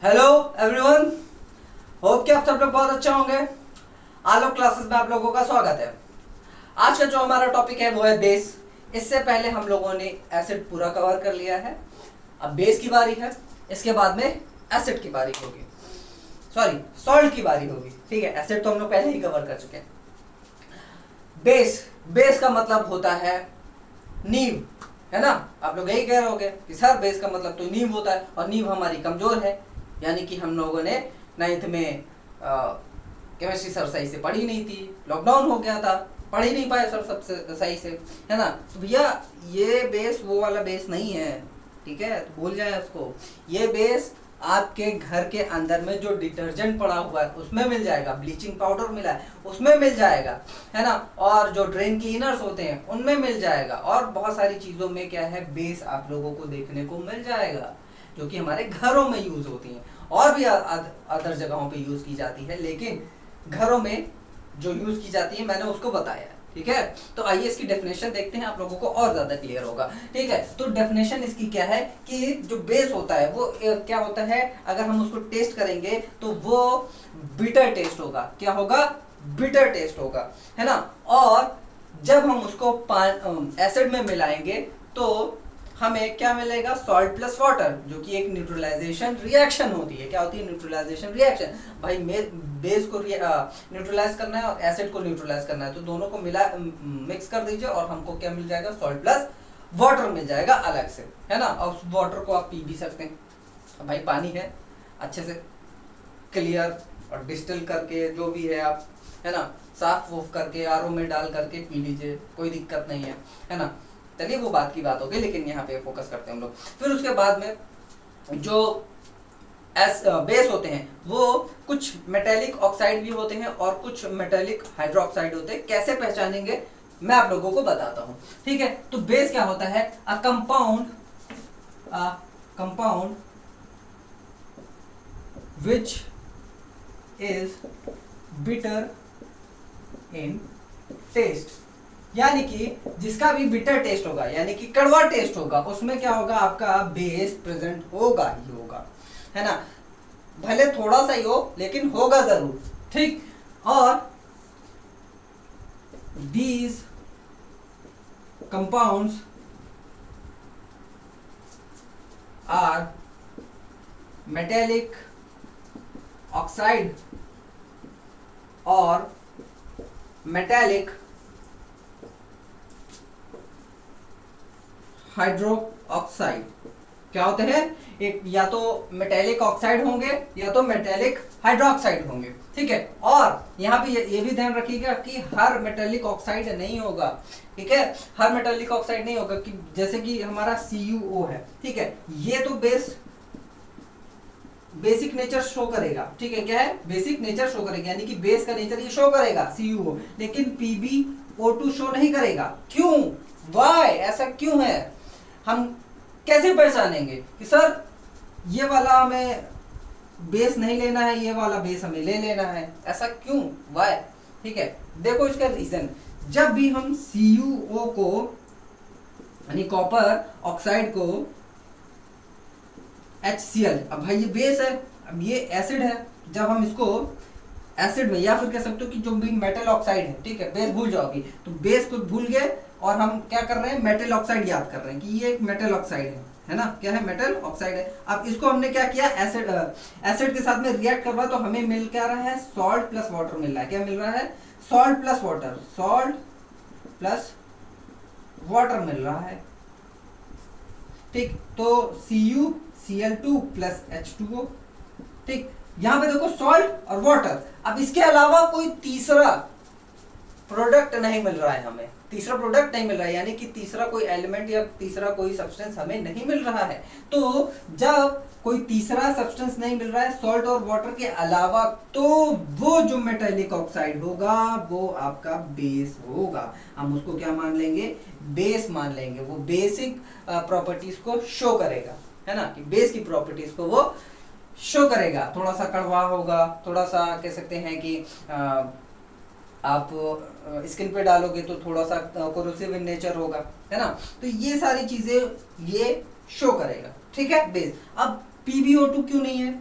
Hello everyone, hope कि आप सब लोग बहुत अच्छा होंगे। आलोक क्लासेस में आप लोगों का स्वागत है। आज का जो हमारा टॉपिक है वो है बेस। इससे पहले हम लोगों ने एसिड पूरा कवर कर लिया है। अब बेस की बारी है, इसके बाद में एसिड की बारी होगी, सॉरी सॉल्ट की बारी होगी। ठीक है, एसिड तो हम लोग पहले ही कवर कर चुके हैं। बेस, बेस का मतलब होता है नींव, है ना। आप लोग यही कह रहे होगे कि सर बेस का मतलब तो नींव होता है, और नींव हमारी कमजोर है। यानी कि हम लोगों ने 9th में केमिस्ट्री सर सही से पढ़ी नहीं थी, लॉकडाउन हो गया था, पढ़ ही नहीं पाए सर सबसे सही से, है ना। तो भैया ये बेस वो वाला बेस नहीं है, ठीक है, तो भूल जाए उसको। ये बेस आपके घर के अंदर में जो डिटर्जेंट पड़ा हुआ है उसमें मिल जाएगा, ब्लीचिंग पाउडर मिला है उसमें मिल जाएगा, है ना। और जो ड्रेन क्लीनर्स होते हैं उनमें मिल जाएगा, और बहुत सारी चीजों में क्या है, बेस आप लोगों को देखने को मिल जाएगा, जो कि हमारे घरों में यूज होती हैं, और भी अदर जगहों पे यूज की जाती है, लेकिन घरों में जो यूज की जाती है मैंने उसको बताया है। ठीक है, तो आइए इसकी डेफिनेशन देखते हैं, आप लोगों को और ज्यादा क्लियर होगा। ठीक है, तो डेफिनेशन इसकी क्या है कि जो बेस होता है वो क्या होता है, अगर हम उसको टेस्ट करेंगे तो वो बिटर टेस्ट होगा। क्या होगा? बिटर टेस्ट होगा, है ना। और जब हम उसको एसिड में मिलाएंगे तो हमें क्या मिलेगा? सॉल्ट प्लस वाटर, जो कि एक न्यूट्रलाइजेशन रिएक्शन होती है। क्या होती है? Neutralisation reaction. भाई बेस को न्यूट्रलाइज करना है और एसिड को न्यूट्रलाइज करना है, तो दोनों को मिला मिक्स कर दीजिए और हमको क्या मिल जाएगा? सॉल्ट प्लस वाटर मिल जाएगा अलग से, है ना। और उस वाटर को आप पी भी सकते हैं। भाई पानी है, अच्छे से क्लियर और डिस्टिल करके जो भी है आप, है ना, साफ वूफ करके आरओ में डाल करके पी लीजिए, कोई दिक्कत नहीं है ना। चलिए वो बात की बात होगी, लेकिन यहाँ पे फोकस करते हैं हम लोग। फिर उसके बाद में जो बेस होते हैं वो कुछ मेटेलिक ऑक्साइड भी होते हैं और कुछ मेटेलिक हाइड्रोक्साइड होते हैं। कैसे पहचानेंगे मैं आप लोगों को बताता हूं। ठीक है, तो बेस क्या होता है? A compound which is bitter in taste, यानी कि जिसका भी बिटर टेस्ट होगा, यानी कि कड़वा टेस्ट होगा, उसमें क्या होगा? आपका बेस प्रेजेंट होगा ही होगा, है ना। भले थोड़ा सा ही हो, लेकिन होगा जरूर। ठीक, और these compounds are metallic oxide और metallic हाइड्रोक्साइड। क्या होते हैं? एक या तो मेटेलिक ऑक्साइड होंगे या तो मेटेलिक हाइड्रोक्साइड होंगे। ठीक है, और यहाँ पे ये भी ध्यान रखिएगा कि हर मेटेलिक ऑक्साइड नहीं होगा। ठीक है, हर मेटेलिक ऑक्साइड नहीं होगा, कि जैसे कि हमारा CuO है, ठीक है, ये तो बेसिक नेचर शो करेगा। ठीक है, क्या है? बेसिक नेचर शो करेगा, यानी कि बेस का नेचर ये शो करेगा CuO, लेकिन PbO2 शो नहीं करेगा। क्यों? वाई? ऐसा क्यों है? हम कैसे पहचानेंगे कि सर ये वाला हमें बेस नहीं लेना है, ये वाला बेस हमें ले लेना है? ऐसा क्यों? वाई? ठीक है, देखो इसका रीजन। जब भी हम CuO को, यानी कॉपर ऑक्साइड को, HCl, अब भाई ये बेस है, अब ये एसिड है, जब हम इसको एसिड में, या फिर कह सकते हो कि जो भी मेटल ऑक्साइड है, ठीक है, बेस भूल जाओगी तो बेस को भूल गए और हम क्या कर रहे हैं? मेटल ऑक्साइड याद कर रहे हैं कि ये एक मेटल ऑक्साइड है ना। क्या है? मेटल ऑक्साइड है। अब इसको हमने क्या किया? एसिड के साथ में रिएक्ट करवा, तो हमें मिल क्या रहा है? सॉल्ट प्लस वाटर मिल रहा है। क्या मिल रहा है? Salt plus water, salt plus water मिल रहा है। ठीक, तो CuCl2 प्लस H2O। ठीक, यहां पे देखो सॉल्ट और वाटर। अब इसके अलावा कोई तीसरा प्रोडक्ट नहीं मिल रहा है हमें, तीसरा प्रोडक्ट नहीं मिल रहा है, यानी कि तीसरा कोई एलिमेंट या तीसरा कोई सब्सटेंस हमें नहीं मिल रहा है। तो जब कोई तीसरा सब्सटेंस नहीं मिल रहा है सॉल्ट और वाटर के अलावा, तो वो जो मेटेलिक ऑक्साइड होगा वो आपका बेस होगा। हम उसको क्या मान लेंगे? बेस मान लेंगे। वो बेसिक प्रॉपर्टीज को शो करेगा, है ना, कि बेस की प्रॉपर्टीज को वो शो करेगा। थोड़ा सा कड़वा होगा, थोड़ा सा कह सकते हैं कि आप स्किन पे डालोगे तो थोड़ा सा कोरोसिव इन नेचर होगा, है ना। तो ये सारी चीजें ये शो करेगा। ठीक है, बेस। अब PbO2 क्यों नहीं है?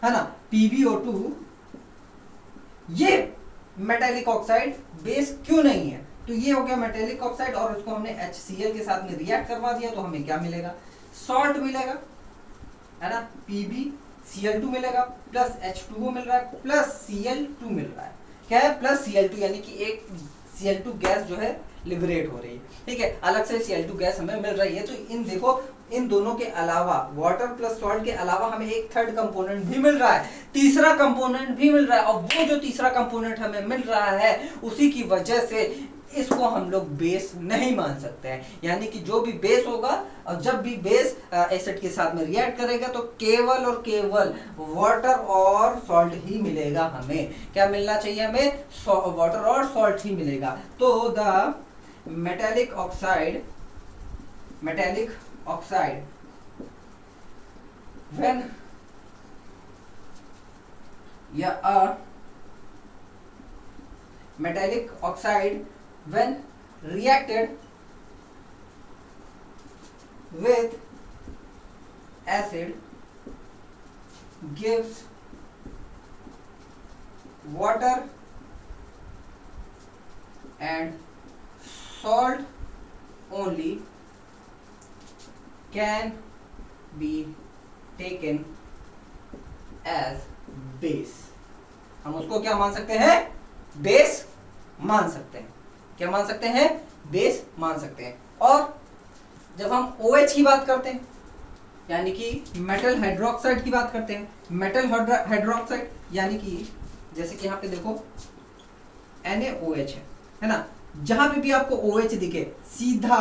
है ना, PbO2, ये मेटेलिक ऑक्साइड बेस क्यों नहीं है? तो ये हो गया मेटेलिक ऑक्साइड और उसको हमने HCl के साथ में रिएक्ट करवा दिया तो हमें क्या मिलेगा? सॉल्ट मिलेगा, है ना, PbCl2 मिलेगा प्लस H2O मिल रहा है प्लस Cl2 मिल रहा है। क्या है? प्लस Cl2, यानी कि एक Cl2 गैस जो है लिबरेट हो रही है, ठीक है, अलग से Cl2 गैस हमें मिल रही है। तो इन देखो, इन दोनों के अलावा, वाटर प्लस सॉल्ट के अलावा हमें एक थर्ड कंपोनेंट भी मिल रहा है, तीसरा कंपोनेंट भी मिल रहा है, और वो जो तीसरा कंपोनेंट हमें मिल रहा है उसी की वजह से इसको हम लोग बेस नहीं मान सकते हैं। यानी कि जो भी बेस होगा, और जब भी बेस एसिड के साथ में रिएक्ट करेगा तो केवल और केवल वाटर और सॉल्ट ही मिलेगा। हमें क्या मिलना चाहिए? हमें वाटर और सॉल्ट ही मिलेगा। तो the metallic oxide when metallic oxide when reacted with acid gives water and salt only can be taken as base। हम उसको क्या मान सकते हैं? बेस मान सकते हैं। क्या मान सकते हैं? बेस मान सकते हैं। और जब हम OH की बात करते हैं, यानी कि मेटल हाइड्रोक्साइड की बात करते हैं, मेटल हाइड्रोक्साइड यानी कि जैसे कि यहाँ पे देखो NaOH है ना, जहां पे भी आपको OH दिखे सीधा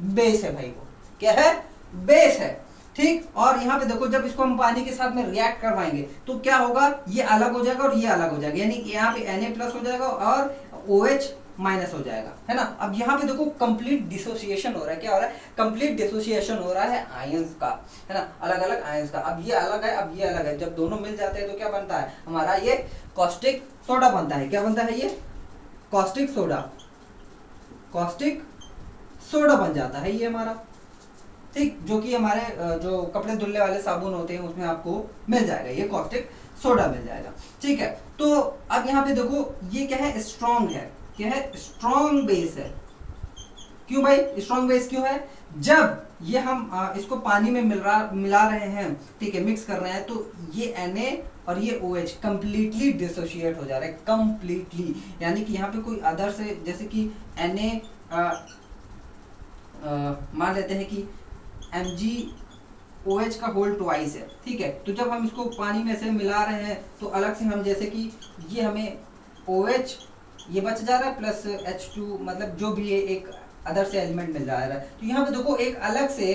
बेस है भाई। वो क्या है? बेस है, ठीक। और यहाँ पे देखो, जब इसको हम पानी के साथ में रिएक्ट करवाएंगे तो क्या होगा? ये अलग हो जाएगा और ये अलग हो जाएगा, यानी कि यहाँ पे Na प्लस हो जाएगा और OH माइनस हो जाएगा, है ना। अब यहाँ पे देखो कंप्लीट डिसोसिएशन हो रहा है। क्या हो रहा है? कंप्लीट डिसोसिएशन हो रहा है आयंस का, है ना, अलग अलग आयंस का। अब ये अलग है, अब ये अलग है, जब दोनों मिल जाते हैं तो क्या बनता है? हमारा ये कॉस्टिक सोडा बनता है। क्या बनता है? ये कॉस्टिक सोडा बन जाता है ये हमारा, ठीक, जो कि हमारे जो कपड़े धुलने वाले साबुन होते हैं उसमें आपको मिल जाएगा, ये कॉस्टिक सोडा मिल जाएगा, ठीक है। तो अब यहाँ पे देखो, ये क्या है? स्ट्रॉन्ग है। क्या है? स्ट्रॉन्ग बेस है। क्यों भाई स्ट्रॉन्ग बेस क्यों है? जब ये हम इसको पानी में मिला रहे हैं, ठीक है, मिक्स कर रहे हैं, तो ये Na और ये OH कंप्लीटली डिसोशिएट हो जा रहा है, कंप्लीटली। यानी कि यहाँ पे कोई अदर से, जैसे कि Na मान लेते हैं कि MgOH का होल ट्वाइस है, ठीक है। तो जब हम इसको पानी में से मिला रहे हैं तो अलग से हम, जैसे कि ये हमें OH ये बच जा रहा है प्लस H2, मतलब जो भी है एक अदर से एलिमेंट मिल जा रहा है। तो यहाँ पे देखो एक अलग से,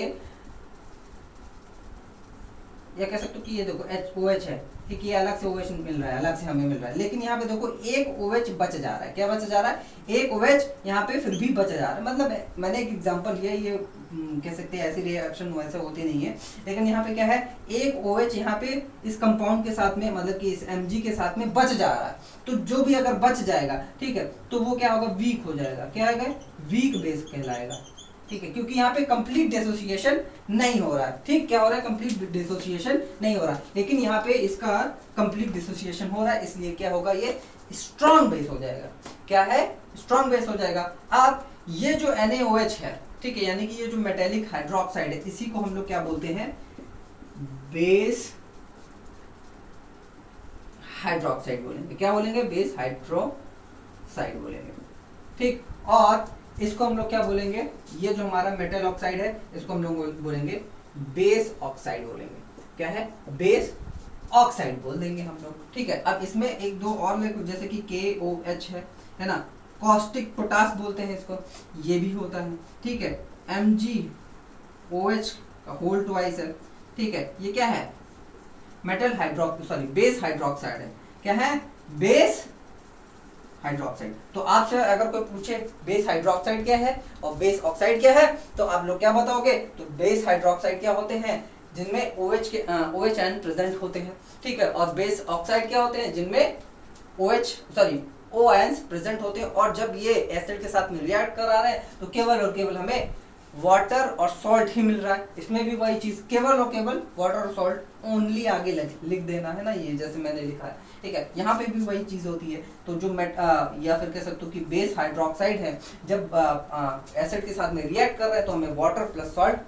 या कह सकते हो कि ये देखो OH है, ठीक, ये अलग से OH मिल रहा है, अलग से हमें मिल रहा है, लेकिन यहाँ पे देखो एक OH बच जा रहा है। क्या बच जा रहा है? एक OH यहाँ पे फिर भी बच जा रहा है। मतलब मैंने एक एग्जांपल लिया, ये कह सकते हैं ऐसी रिएक्शन वैसे होती नहीं है, लेकिन यहाँ पे क्या है? एक OH यहाँ पे इस कंपाउंड के साथ में, मतलब कि इस Mg के साथ में बच जा रहा है। तो जो भी अगर बच जाएगा, ठीक है, तो वो क्या होगा? वीक हो जाएगा। क्या आएगा? वीक बेस कहलाएगा, ठीक है, क्योंकि यहाँ पे कंप्लीट डिसोसिएशन नहीं हो रहा है, ठीक। क्या हो रहा है? कंप्लीट डिसोसिएशन नहीं हो रहा, लेकिन यहाँ पे इसका कंप्लीट डिसोसिएशन हो रहा है, इसलिए क्या होगा? ये स्ट्रॉन्ग बेस हो जाएगा। क्या है? स्ट्रॉन्ग बेस हो जाएगा। अब ये जो NaOH है, ठीक है, यानी कि ये जो मेटेलिक हाइड्रोक्साइड है, इसी को हम लोग क्या बोलते हैं? बेस हाइड्रोक्साइड बोलेंगे। क्या बोलेंगे? बेस हाइड्रोक्साइड बोलेंगे, ठीक। और इसको हम लोग क्या बोलेंगे? ये जो हमारा मेटल ऑक्साइड है, इसको हम लोग बोलेंगे बेस ऑक्साइड बोलेंगे। क्या है? बेस ऑक्साइड बोल देंगे हम लोग, ठीक है। अब इसमें एक दो और लिखो, जैसे कि KOH है ना, कॉस्टिक पोटास बोलते हैं इसको, ये भी होता है, ठीक है। MgOH का होल ट्वाइस है, ठीक है। ये क्या है? मेटल बेस हाइड्रोक्साइड है। क्या है? Base hydroxide. तो आपसे अगर कोई पूछे बेस हाइड्रोक्साइड क्या है और बेस ऑक्साइड क्या है, तो आप लोग क्या बताओगे? तो बेस हाइड्रोक्साइड क्या होते हैं? जिनमें OH आयन प्रेजेंट होते हैं, ठीक है। और बेस ऑक्साइड क्या होते हैं? जिनमें O आयंस प्रेजेंट होते हैं, और जब ये एसिड के साथ में रिएक्ट करा रहे हैं तो केवल और केवल हमें वाटर और सॉल्ट ही मिल रहा है, इसमें भी वही चीज, केवल और केवल वाटर और सॉल्ट ओनली आगे लिख देना है ना, ये जैसे मैंने लिखा है, ठीक है। यहाँ पे भी वही चीज होती है। तो जो या फिर कह सकते हो कि बेस हाइड्रोक्साइड है, जब एसिड के साथ में रिएक्ट कर रहा है तो हमें वाटर प्लस सॉल्ट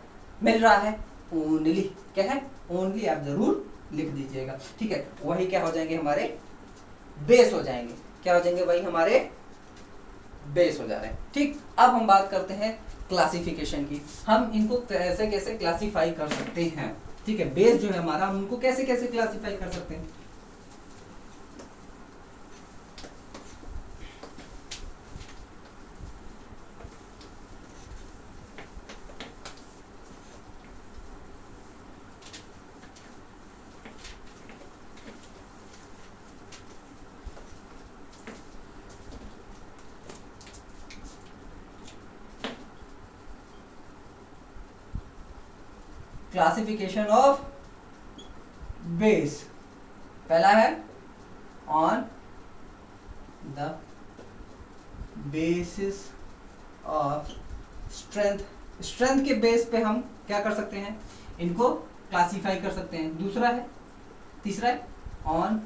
मिल रहा है ओनली। क्या है? ओनली, आप जरूर लिख दीजिएगा, ठीक है। वही क्या हो जाएंगे? हमारे बेस हो जाएंगे। क्या हो जाएंगे? वही हमारे बेस हो जा रहे हैं, ठीक। अब हम बात करते हैं क्लासिफिकेशन की, हम इनको कैसे कैसे क्लासिफाई कर सकते हैं, ठीक है। बेस जो है हमारा, हम उनको कैसे कैसे क्लासिफाई कर सकते हैं। क्लासिफिकेशन ऑफ बेस, पहला है on the basis of strength, strength के बेस पे हम क्या कर सकते हैं? इनको क्लासिफाई कर सकते हैं। दूसरा है, तीसरा है on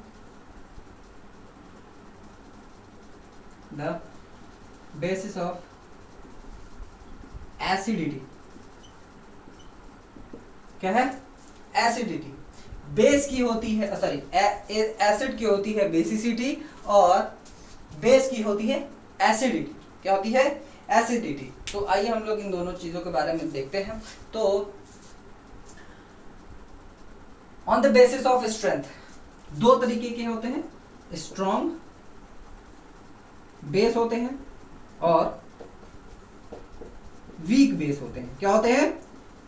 the basis of acidity. क्या है? एसिडिटी। बेस की होती है, सॉरी, एसिड की होती है बेसिसिटी और बेस की होती है एसिडिटी। क्या होती है? एसिडिटी। तो आइए हम लोग इन दोनों चीजों के बारे में देखते हैं। तो on the basis of strength, दो तरीके के होते हैं, स्ट्रॉन्ग बेस होते हैं और वीक बेस होते हैं। क्या होते हैं?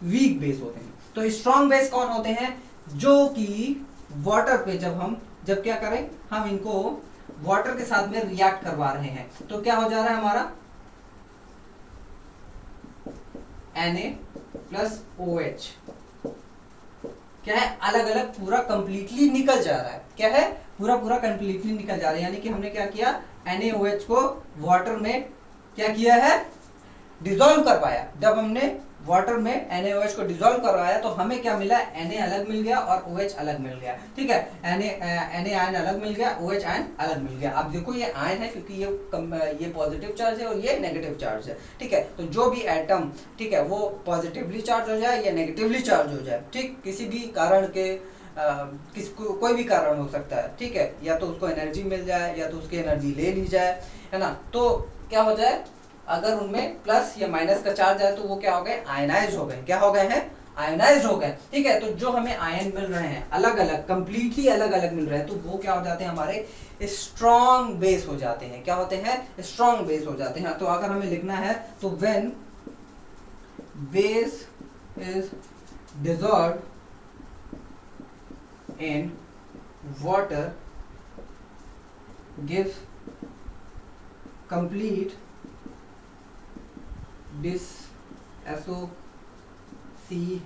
वीक बेस होते हैं। तो स्ट्रॉन्ग बेस कौन होते हैं? जो कि वाटर पे जब क्या करें, हम इनको वाटर के साथ में रिएक्ट करवा रहे हैं, तो क्या हो जा रहा है हमारा? Na प्लस OH क्या है? अलग अलग पूरा कंप्लीटली निकल जा रहा है। क्या है? पूरा कंप्लीटली निकल जा रहा है। यानी कि हमने क्या किया? NaOH को वाटर में क्या किया है? डिसॉल्व करवाया। जब हमने वाटर में NaOH को डिसॉल्व करवाया तो हमें क्या मिला? Na अलग मिल गया और OH अलग मिल गया, ठीक है। Na आयन अलग मिल गया, OH आयन अलग मिल गया। अब देखो ये आयन है क्योंकि ये पॉजिटिव चार्ज है और ये नेगेटिव चार्ज है, ठीक है। तो जो भी एटम, ठीक है, वो पॉजिटिवली चार्ज हो जाए या नेगेटिवली चार्ज हो जाए, ठीक, किसी भी कारण के कोई भी कारण हो सकता है, ठीक है। या तो उसको एनर्जी मिल जाए या तो उसकी एनर्जी ले ली जाए, है ना। तो क्या हो जाए? अगर उनमें प्लस या माइनस का चार्ज है तो वो क्या हो गए? आयनाइज हो गए। क्या हो गए हैं? आयनाइज हो गए, ठीक है। तो जो हमें आयन मिल रहे हैं अलग अलग, कंप्लीटली अलग अलग मिल रहे हैं, तो वो क्या हो जाते हैं? हमारे स्ट्रॉन्ग बेस हो जाते हैं। क्या होते हैं? स्ट्रॉन्ग बेस हो जाते हैं। तो अगर हमें लिखना है तो when base is dissolved in water gives complete dissociation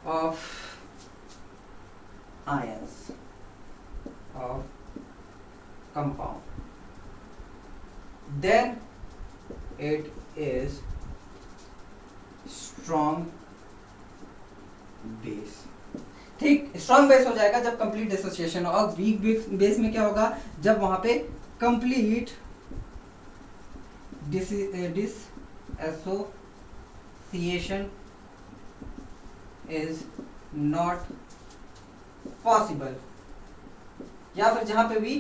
of ions of compound, then it is strong base। ठीक, स्ट्रॉन्ग बेस हो जाएगा जब कंप्लीट डिसोसिएशन। और वीक बेस में क्या होगा? जब वहां पे complete dissociation is not possible, या फिर जहां पे भी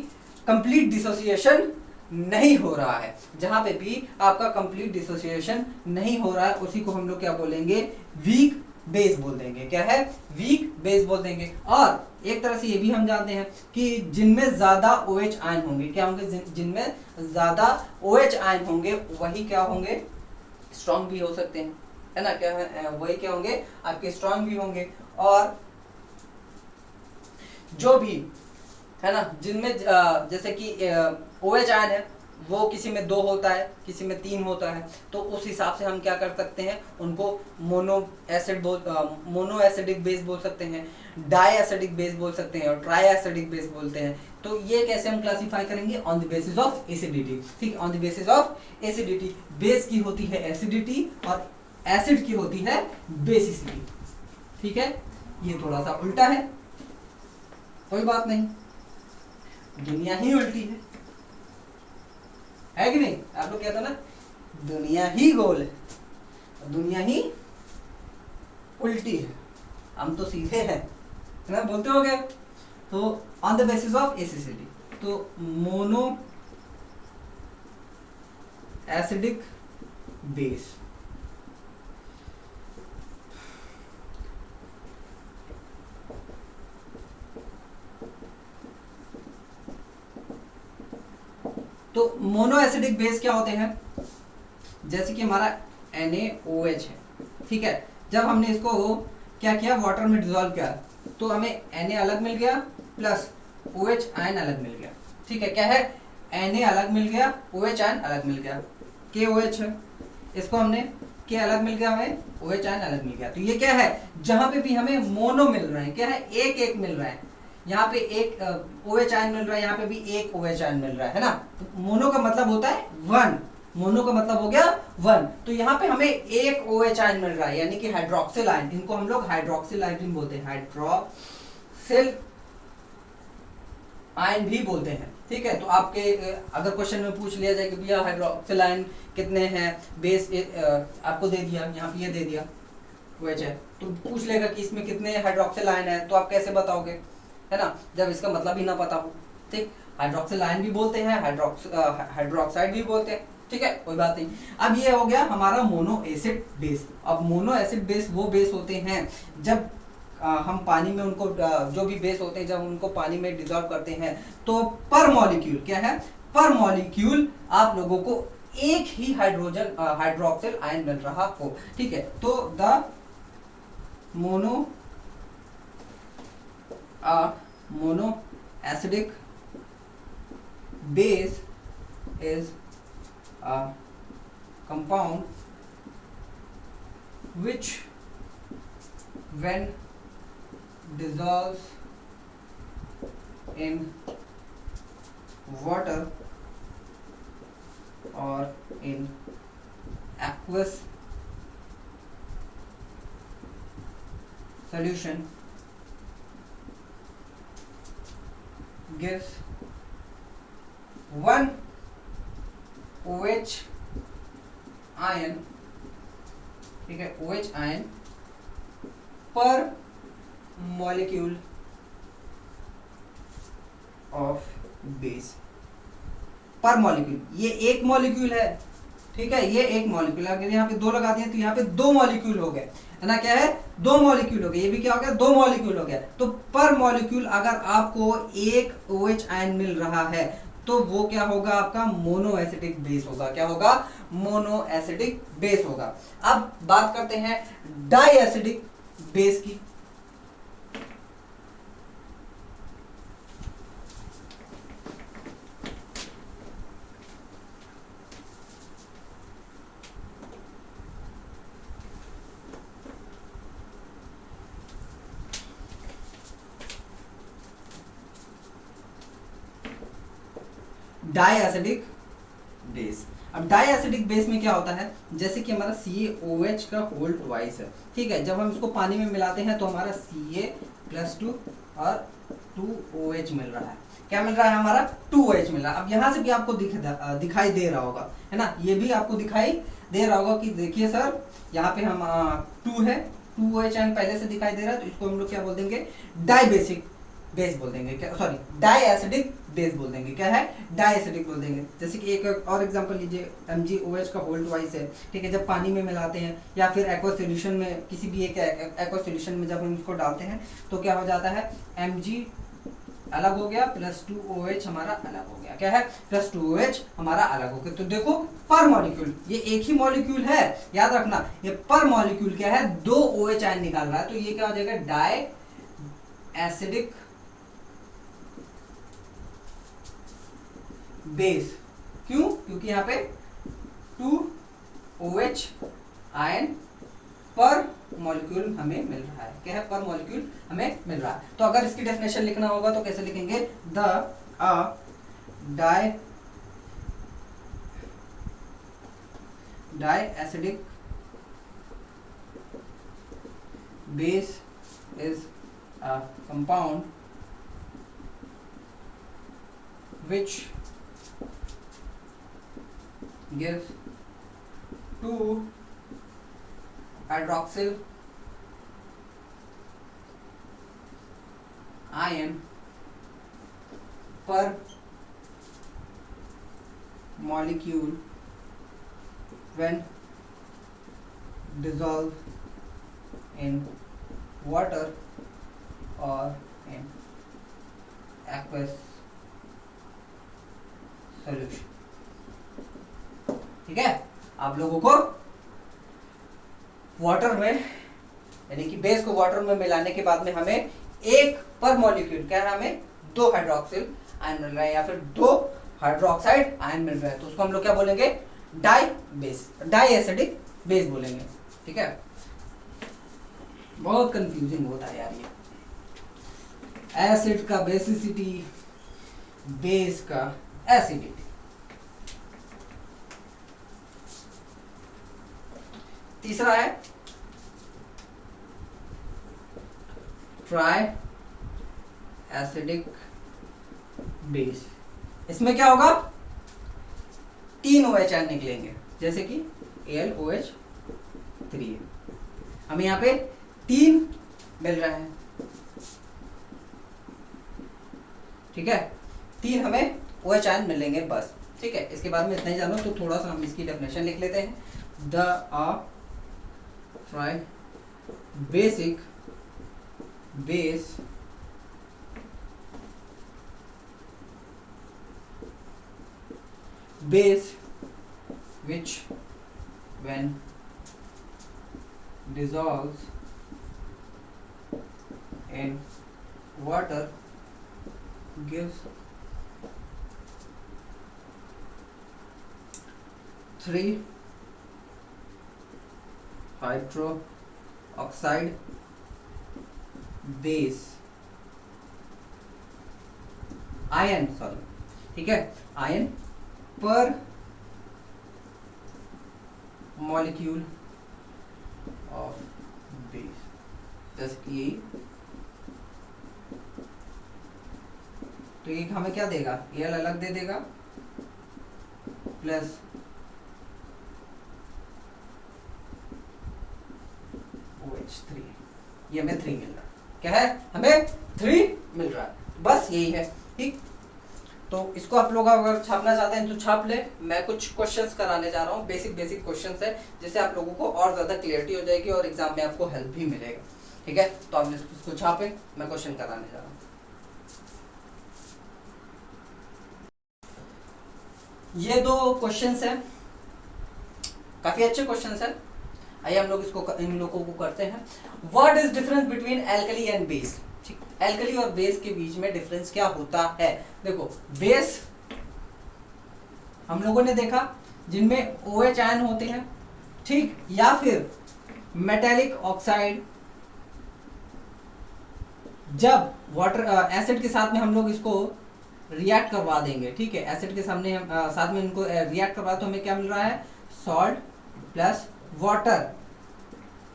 कंप्लीट डिसोसिएशन नहीं हो रहा है, जहां पे भी आपका कंप्लीट डिसोसिएशन नहीं हो रहा है, उसी को हम लोग क्या बोलेंगे? वीक बेस बोल देंगे। क्या है? वीक बेस बोल देंगे। और एक तरह से ये भी हम जानते हैं कि जिनमें ज्यादा OH आयन होंगे, क्या होंगे? जिनमें ज्यादा OH आयन होंगे वही क्या होंगे? स्ट्रॉन्ग भी हो सकते हैं, है ना। क्या है? वही क्या होंगे? आपके स्ट्रॉन्ग भी होंगे। और जो भी है ना, जिनमें जैसे कि OH आयन है, वो किसी में 2 होता है, किसी में 3 होता है, तो उस हिसाब से हम क्या कर सकते हैं, उनको मोनो एसिडिक बेस बोल सकते हैं, डाई एसिडिक बेस बोल सकते हैं और ट्राई एसिडिक बेस बोलते हैं। तो ये कैसे हम क्लासिफाई करेंगे, on the basis of acidity. ठीक, on the basis of acidity. Base की होती है एसिडिटी और एसिड की होती है बेसिसिटी। ठीक है, ये थोड़ा सा उल्टा है, कोई बात नहीं, दुनिया ही उल्टी है कि नहीं? आप लोग कहते हो ना, दुनिया ही गोल है, दुनिया ही उल्टी है, हम तो सीधे हैं, है ना, बोलते हो गए। तो on the basis of acidity, तो मोनो एसिडिक बेस, तो मोनो एसिडिक बेस क्या होते हैं, जैसे कि हमारा NaOH है, ठीक है, जब हमने इसको क्या किया, वाटर में डिजोल्व किया, तो हमें Na अलग मिल गया प्लस OH आयन अलग मिल गया। ठीक है, क्या है, Na अलग मिल गया, OH आयन अलग मिल गया, KOH है, इसको हमने K अलग मिल गया, हमें OH आयन अलग मिल गया। तो ये क्या है, जहां पे भी हमें मोनो मिल रहे हैं, क्या है, एक एक मिल रहा है, यहाँ पे एक OH आयन मिल रहा है, यहाँ पे भी एक OH आयन मिल रहा है ना। तो मोनो का मतलब होता है वन, मोनो का मतलब हो गया वन। तो यहाँ पे हमें एक OH आयन मिल रहा है, यानी कि हाइड्रोक्सिल आयन, इनको हम लोग हाइड्रोक्सिल आयन बोलते हैं, हाइड्रोक्सिल आयन भी बोलते हैं। ठीक है, तो आपके अगर क्वेश्चन में पूछ लिया जाए कि भैया हाइड्रोक्सिल आयन कितने हैं, बेस आपको दे दिया, यहाँ पे ये दे दिया OH है, तो पूछ लेगा कि इसमें कितने हाइड्रोक्सिल आयन है, तो आप कैसे बताओगे, है ना, जब इसका मतलब ही ना पता हो। ठीक, हाइड्रोक्सिल आयन भी बोलते हैं, हाइड्रोक्साइड भी बोलते हैं। ठीक है, कोई बात नहीं। अब ये हो गया हमारा मोनो एसिड बेस। अब मोनो एसिड बेस वो बेस होते हैं जब हम पानी में उनको जो भी बेस होते हैं, जब उनको पानी में डिसॉल्व करते हैं, तो पर मॉलिक्यूल क्या है, पर मॉलिक्यूल आप लोगों को एक ही हाइड्रोक्सिल आयन मिल रहा हो। ठीक है, तो the mono acidic base is a compound which when dissolves in water or in aqueous solution gives one OH ion, ठीक है, OH ion पर molecule of base, पर मॉलिक्यूल, ये एक मॉलिक्यूल है, ठीक है, ये एक मॉलिक्यूल, अगर यहाँ पे 2 लगा दिए तो यहाँ पे 2 मॉलिक्यूल हो गए, है ना, क्या है, 2 मॉलिक्यूल हो गए, ये भी क्या हो गया, 2 मॉलिक्यूल हो गया। तो पर मॉलिक्यूल अगर आपको एक OH आयन मिल रहा है, तो वो क्या होगा, आपका मोनो एसिडिक बेस होगा। क्या होगा, मोनो एसिडिक बेस होगा। अब बात करते हैं डाई एसिडिक बेस की। डाई एसिडिक बेस, अब डाई एसिडिक बेस में क्या होता है, जैसे कि हमारा CaOH का होल ट्वाइस है, ठीक है, जब हम इसको पानी में मिलाते हैं तो हमारा Ca+2 और 2OH मिल रहा है। क्या मिल रहा है, हमारा 2OH मिल रहा है। अब यहाँ से भी आपको दिखाई दे रहा होगा, है ना, ये भी आपको दिखाई दे रहा होगा कि देखिए सर, यहाँ पे हम 2 है, 2OH पहले से दिखाई दे रहा है, तो इसको हम लोग क्या बोल देंगे, डाई बेसिक बेस बोल देंगे, क्या, सॉरी, डाई एसिडिक बेस बोल देंगे। क्या है, डाई एसिडिक बोल देंगे। जैसे कि एक और एग्जांपल लीजिए, MgOH का होल ट्वाइस है, ठीक है, जब पानी में मिलाते हैं या फिर एक्वा सॉल्यूशन में, किसी भी एक एक्वा सॉल्यूशन में जब हम इसको डालते हैं तो क्या हो जाता है, Mg अलग हो गया प्लस 2OH हमारा अलग हो गया। क्या है, प्लस 2OH हमारा अलग हो गया। तो देखो पर मॉलिक्यूल, ये एक ही मॉलिक्यूल है, याद रखना, ये पर मॉलिक्यूल क्या है, 2 OH आयन निकाल रहा है, तो ये क्या हो जाएगा, डाई एसिडिक बेस। क्यों? क्योंकि यहाँ पे 2 OH आयन पर मॉलिक्यूल हमें मिल रहा है। क्या है? पर मॉलिक्यूल हमें मिल रहा है। तो अगर इसकी डेफिनेशन लिखना होगा तो कैसे लिखेंगे? The diacidic base is a compound which gives 2 hydroxyl ion per molecule when dissolved in water or in aqueous solution। ठीक है, आप लोगों को वाटर में यानी कि बेस को वाटर में मिलाने के बाद में हमें एक पर मॉलिक्यूल क्या है, हमें 2 हाइड्रोक्सिल आयन मिल रहा है या फिर 2 हाइड्रोक्साइड आयन मिल रहा है, तो उसको हम लोग क्या बोलेंगे? डाई एसिडिक बेस बोलेंगे। ठीक है, बहुत कंफ्यूजिंग होता है यार ये, एसिड का बेसिसिटी, बेस का एसिडिटी। तीसरा है ट्राई एसिडिक बेस। इसमें क्या होगा? 3 OH आयन निकलेंगे, जैसे कि AlOH3 है, हमें यहाँ पे 3 मिल रहा है। ठीक है, 3 हमें OH आयन मिलेंगे बस। ठीक है, इसके बाद में इतना ही जानो, तो थोड़ा सा हम इसकी डेफिनेशन लिख लेते हैं। The try basic base which when dissolves in water gives 3 hydroxide base ion, ठीक है, आयन पर मॉलिक्यूल ऑफ बेस, जैसे कि यही। तो ये हमें क्या देगा? Al अलग दे देगा प्लस OH3, ये हमें 3 मिल रहा है। क्या है? हमें 3 मिल रहा है, बस यही है। ठीक, तो इसको आप लोग अगर छापना चाहते हैं तो छाप ले। मैं कुछ क्वेश्चंस कराने जा रहा हूँ, बेसिक क्वेश्चंस है, जिससे आप लोगों को और ज्यादा क्लियरिटी हो जाएगी और एग्जाम में आपको हेल्प भी मिलेगा। ठीक है, तो आप इसको छापे, मैं क्वेश्चन कराने जा रहा हूँ। ये 2 क्वेश्चंस हैं, काफी अच्छे क्वेश्चंस हैं। आइए हम लोग इसको इन लोगों को करते हैं। What is difference between alkali and base? Alkali और बेस के बीच में डिफरेंस क्या होता है? देखो, बेस हम लोगों ने देखा जिनमें OH आयन होते हैं, ठीक, या फिर मेटेलिक ऑक्साइड। जब वाटर एसिड के साथ में हम लोग इसको रिएक्ट करवा देंगे, ठीक है, एसिड के सामने हम साथ में इनको रिएक्ट करवा, तो हमें क्या मिल रहा है? सॉल्ट प्लस वाटर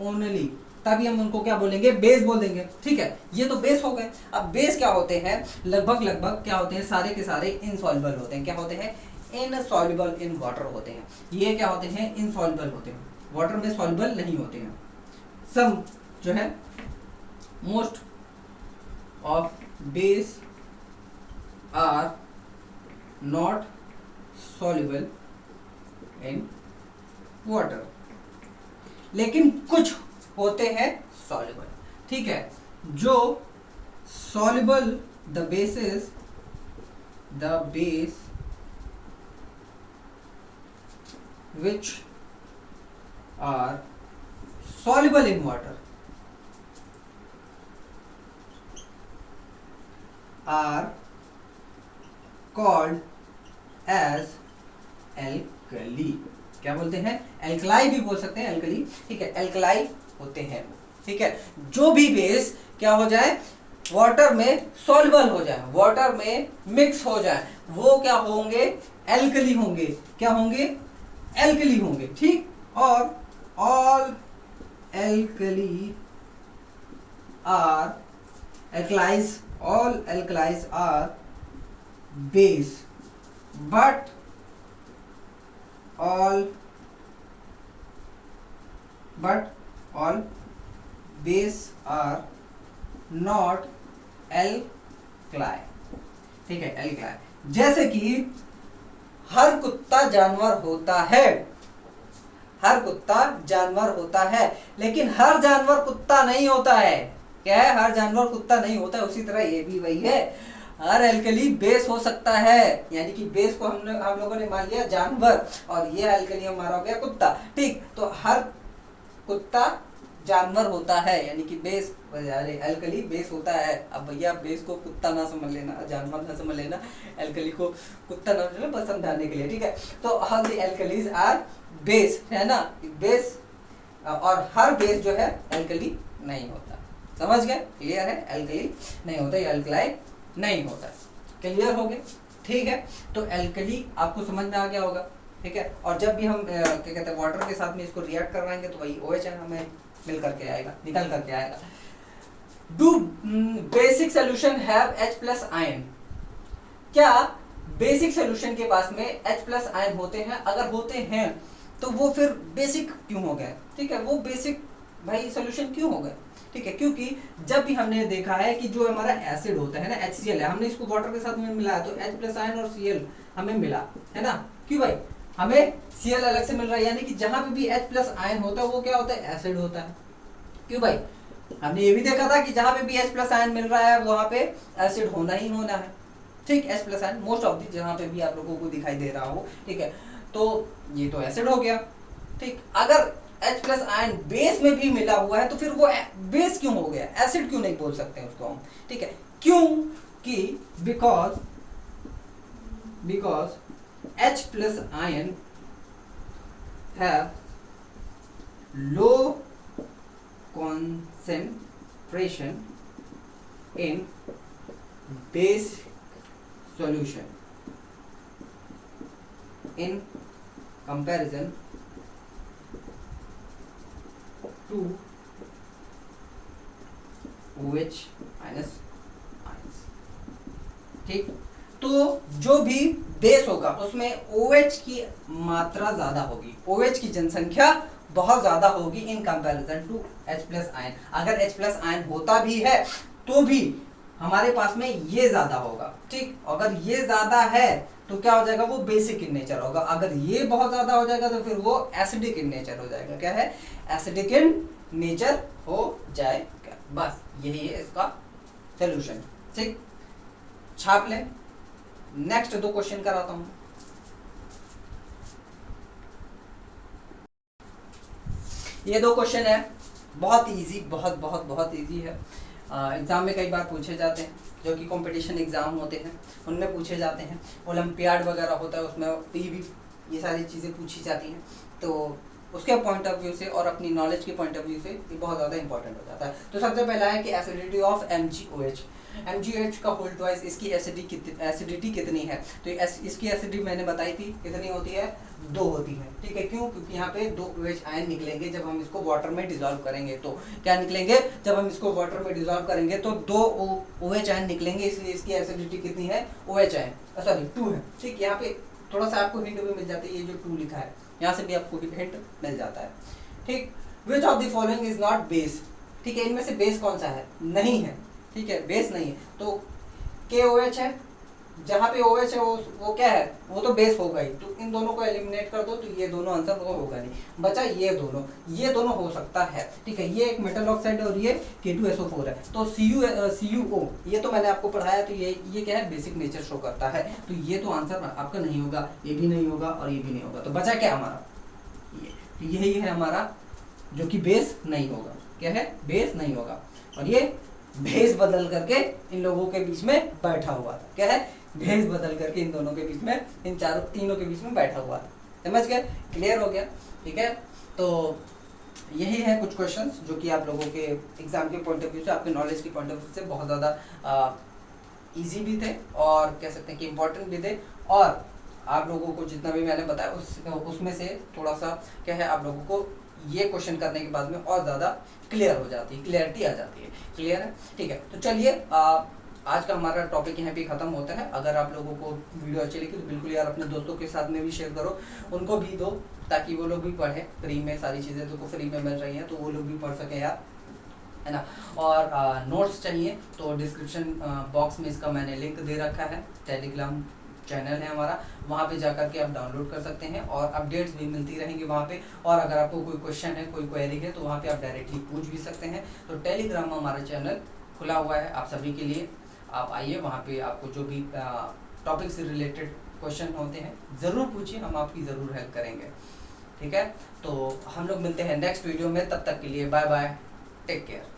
ओनली, तभी हम उनको क्या बोलेंगे? बेस बोल देंगे। ठीक है, ये तो बेस हो गए। अब बेस क्या होते हैं? लगभग क्या होते हैं? सारे के सारे इनसॉल्युबल होते हैं। क्या होते हैं? इनसॉल्युबल इन वाटर होते हैं। ये क्या होते हैं? इनसॉल्युबल होते हैं, वाटर में सॉल्युबल नहीं होते हैं। सब जो है most of base are not soluble in water, लेकिन कुछ होते हैं सॉल्युबल। ठीक है, जो soluble, the base which are soluble in water are called as alkali. क्या बोलते हैं? एल्कलाई भी बोल सकते हैं, एल्कली, ठीक है, एल्कलाई होते हैं, ठीक है। जो भी बेस क्या हो जाए, वाटर में सॉल्युबल हो जाए, वाटर में मिक्स हो जाए, वो क्या होंगे? एल्कली होंगे। क्या होंगे? एल्कली होंगे, ठीक। और all alkali are alkalis, all alkalis are base, but all base are not alkali, ठीक है, alkali। जैसे कि हर कुत्ता जानवर होता है, हर कुत्ता जानवर होता है, लेकिन हर जानवर कुत्ता नहीं होता है। क्या है? हर जानवर कुत्ता नहीं होता है। उसी तरह ये भी वही है, हर एल्कली बेस हो सकता है, यानी कि बेस को हम लोगों ने मान लिया जानवर, और ये एल्कली हमारा हो गया कुत्ता, ठीक। तो हर कुत्ता जानवर होता है, यानी कि बेस, अरे एल्कली बेस होता है। अब भैया बेस को कुत्ता ना समझ लेना, जानवर ना समझ लेना, एल्कली को कुत्ता ना समझ लेना, बस समझाने के लिए, ठीक है। तो all the alkalis are base, है ना, बेस, और हर बेस जो है एल्कली नहीं होता। समझ गए? क्लियर है? एल्कली नहीं होता, ये एल्कलाई नहीं होता। क्लियर हो गए? ठीक है। तो एल्कली आपको समझ में आ गया होगा, ठीक है। और जब भी हम क्या कहते हैं वाटर के साथ में इसको रिएक्ट करवाएंगे तो वही OH हमें मिल करके आएगा, निकल करके आएगा। Do basic solution have H+ ion? क्या बेसिक सोल्यूशन के पास में H+ आयन होते हैं? अगर होते हैं तो वो फिर बेसिक क्यों हो गए? ठीक है, वो बेसिक भाई सोल्यूशन क्यों हो गए? ठीक है, क्योंकि जब भी हमने देखा है कि जो हमारा एसिड होता है ना, HCl है, हमने इसको वाटर के साथ में मिलाया तो H+ आयन और Cl हमें मिला, है ना। क्यों भाई? हमें Cl अलग से मिल रहा है, यानी कि जहां पे भी H+ आयन होता है वो क्या होता है? एसिड होता है। क्यों भाई? हमने ये भी देखा था कि जहां पे भी H+ आयन मिल रहा है वहां पे एसिड होना ही होना है, ठीक। H+ ion most of the जहां पे भी आप लोगों को दिखाई दे रहा हो, ठीक है, तो ये तो एसिड हो गया, ठीक। अगर H+ आयन बेस में भी मिला हुआ है तो फिर वो बेस क्यों हो गया? एसिड क्यों नहीं बोल सकते उसको हम? ठीक है, क्यों कि because H+ ion have low concentration in base solution in comparison to OH- ions, ठीक। तो जो भी बेस होगा उसमें OH की मात्रा ज्यादा होगी, OH की जनसंख्या बहुत ज्यादा होगी in comparison to H+ ion. अगर H+ आयन होता भी है तो भी हमारे पास में ये ज्यादा होगा, ठीक। अगर ये ज्यादा है तो क्या हो जाएगा? वो बेसिक इन नेचर होगा। अगर ये बहुत ज्यादा हो जाएगा तो फिर वो एसिडिक इन नेचर हो जाएगा। क्या है? एसिडिक इन नेचर हो जाएगा। बस यही है इसका सोल्यूशन, ठीक। छाप लें। नेक्स्ट 2 क्वेश्चन कराता हूं। ये 2 क्वेश्चन है, बहुत इजी, बहुत बहुत बहुत इजी है। एग्जाम में कई बार पूछे जाते हैं, जो कि कंपटीशन एग्जाम होते हैं उनमें पूछे जाते हैं, ओलंपियाड वगैरह होता है उसमें भी ये सारी चीज़ें पूछी जाती हैं। तो उसके पॉइंट ऑफ व्यू से और अपनी नॉलेज के पॉइंट ऑफ व्यू से ये बहुत ज़्यादा इंपॉर्टेंट हो जाता है। तो सबसे पहला है कि एसिडिटी ऑफ MgOH का होल ट्वाइस इसकी एसिडिटी कितनी है? तो इसकी एसिडिटी मैंने बताई थी कितनी होती है? 2 होती है, ठीक है। क्यों? क्योंकि यहाँ पे 2 OH आयन निकलेंगे जब हम इसको वाटर में डिजोल्व करेंगे। तो क्या निकलेंगे? जब हम इसको वाटर में डिजोल्व करेंगे तो 2 OH आयन निकलेंगे, इसलिए इसकी एसिडिटी कितनी है? OH आयन, सॉरी 2 है, ठीक। यहाँ पे थोड़ा सा आपको हिंट भी मिल जाती है, ये जो 2 लिखा है यहाँ से भी आपको हिंट मिल जाता है, ठीक। Which of the following is not base? ठीक है, इनमें से बेस कौन सा है? नहीं है, ठीक है, बेस नहीं है। तो KOH है, जहां पे OH है वो क्या है? वो तो बेस होगा ही। तो इन दोनों को एलिमिनेट कर दो तो ये दोनों आंसर वो होगा नहीं, बचा ये दोनों हो सकता है, ठीक है। ये एक मेटल ऑक्साइड और ये K2SO4 है। तो CuO ये तो मैंने आपको पढ़ाया, तो ये क्या है? बेसिक नेचर शो करता है। तो ये तो आंसर आपका नहीं होगा, ये भी नहीं होगा और ये भी नहीं होगा। तो बचा क्या हमारा? ये, तो यही है हमारा जो कि बेस नहीं होगा। क्या है? बेस नहीं होगा। और ये भेस बदल करके इन लोगों के बीच में बैठा हुआ था। क्या है? भेष बदल करके इन दोनों के बीच में, इन तीनों के बीच में बैठा हुआ है। समझ गए? क्लियर हो गया? ठीक है, तो यही है कुछ क्वेश्चंस जो कि आप लोगों के एग्जाम के पॉइंट ऑफ व्यू से, आपके नॉलेज के पॉइंट ऑफ व्यू से बहुत ज़्यादा इजी भी थे और कह सकते हैं कि इम्पोर्टेंट भी थे। और आप लोगों को जितना भी मैंने बताया उसमें से थोड़ा सा क्या है, आप लोगों को ये क्वेश्चन करने के बाद में और ज़्यादा क्लियर हो जाती है, क्लियरिटी आ जाती है। क्लियर है? ठीक है, तो चलिए आज का हमारा टॉपिक यहाँ पे खत्म होता है। अगर आप लोगों को वीडियो अच्छी लगी तो बिल्कुल यार अपने दोस्तों के साथ में भी शेयर करो, उनको भी दो ताकि वो लोग भी पढ़ें। फ्री में सारी चीज़ें तो फ्री में मिल रही हैं तो वो लोग भी पढ़ सकें यार, है ना। और नोट्स चाहिए तो डिस्क्रिप्शन बॉक्स में इसका मैंने लिंक दे रखा है, टेलीग्राम चैनल है हमारा, वहाँ पे जाकर के आप डाउनलोड कर सकते हैं और अपडेट्स भी मिलती रहेंगी वहाँ पे। और अगर आपको कोई क्वेश्चन है, कोई क्वेरी है तो वहाँ पे आप डायरेक्टली पूछ भी सकते हैं। तो टेलीग्राम में हमारा चैनल खुला हुआ है आप सभी के लिए, आप आइए, वहाँ पे आपको जो भी टॉपिक से रिलेटेड क्वेश्चन होते हैं ज़रूर पूछिए, हम आपकी ज़रूर हेल्प करेंगे। ठीक है, तो हम लोग मिलते हैं नेक्स्ट वीडियो में, तब तक के लिए बाय बाय, टेक केयर।